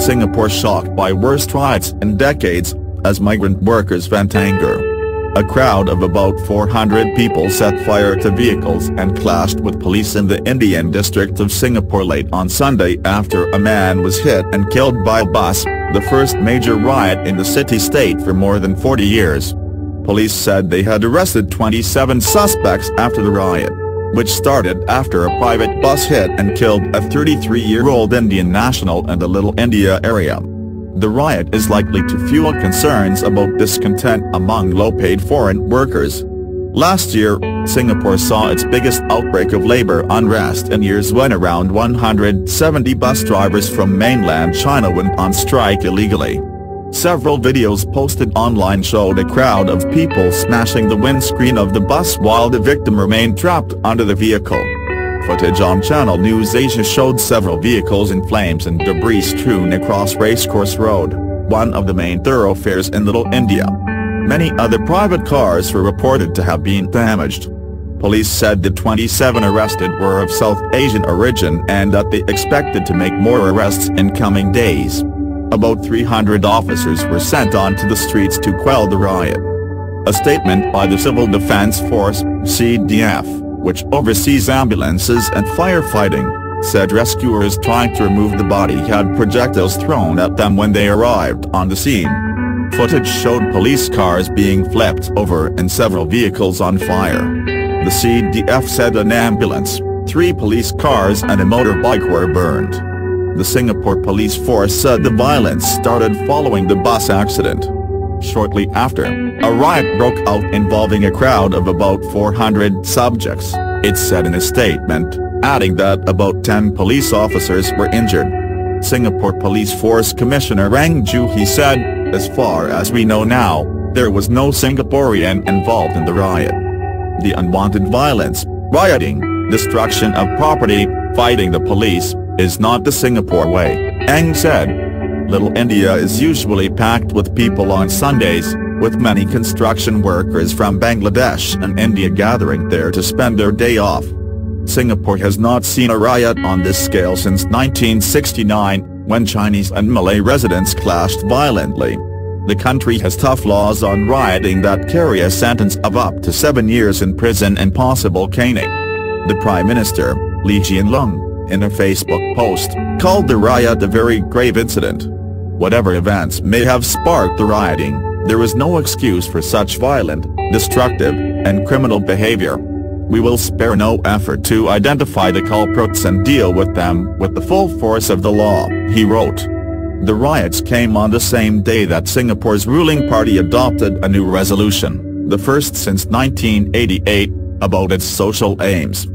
Singapore shocked by worst riots in decades, as migrant workers vent anger. A crowd of about 400 people set fire to vehicles and clashed with police in the Indian district of Singapore late on Sunday after a man was hit and killed by a bus, the first major riot in the city-state for more than 40 years. Police said they had arrested 27 suspects after the riot, which started after a private bus hit and killed a 33-year-old Indian national in the Little India area. The riot is likely to fuel concerns about discontent among low-paid foreign workers. Last year, Singapore saw its biggest outbreak of labor unrest in years when around 170 bus drivers from mainland China went on strike illegally. Several videos posted online showed a crowd of people smashing the windscreen of the bus while the victim remained trapped under the vehicle. Footage on Channel NewsAsia showed several vehicles in flames and debris strewn across Racecourse Road, one of the main thoroughfares in Little India. Many other private cars were reported to have been damaged. Police said the 27 arrested were of South Asian origin and that they expected to make more arrests in coming days. About 300 officers were sent onto the streets to quell the riot. A statement by the Civil Defence Force, CDF, which oversees ambulances and firefighting, said rescuers trying to remove the body had projectiles thrown at them when they arrived on the scene. Footage showed police cars being flipped over and several vehicles on fire. The CDF said an ambulance, 3 police cars and a motorbike were burned. The Singapore police force said the violence started following the bus accident. Shortly after, a riot broke out involving a crowd of about 400 subjects, it said in a statement, adding that about 10 police officers were injured. Singapore Police Force Commissioner Rang Juhi said, "As far as we know now, there was no Singaporean involved in the riot. The unwanted violence, rioting, destruction of property, fighting the police, is not the Singapore way," Ang said. Little India is usually packed with people on Sundays, with many construction workers from Bangladesh and India gathering there to spend their day off. Singapore has not seen a riot on this scale since 1969, when Chinese and Malay residents clashed violently. The country has tough laws on rioting that carry a sentence of up to 7 years in prison and possible caning. The Prime Minister, Lee Hsien Loong, in a Facebook post, called the riot a very grave incident. Whatever events may have sparked the rioting, there is no excuse for such violent, destructive, and criminal behavior. We will spare no effort to identify the culprits and deal with them with the full force of the law, he wrote. The riots came on the same day that Singapore's ruling party adopted a new resolution, the first since 1988, about its social aims.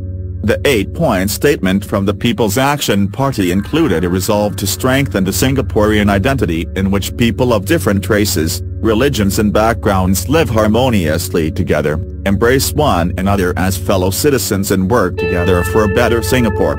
The 8-point statement from the People's Action Party included a resolve to strengthen the Singaporean identity in which people of different races, religions and backgrounds live harmoniously together, embrace one another as fellow citizens and work together for a better Singapore.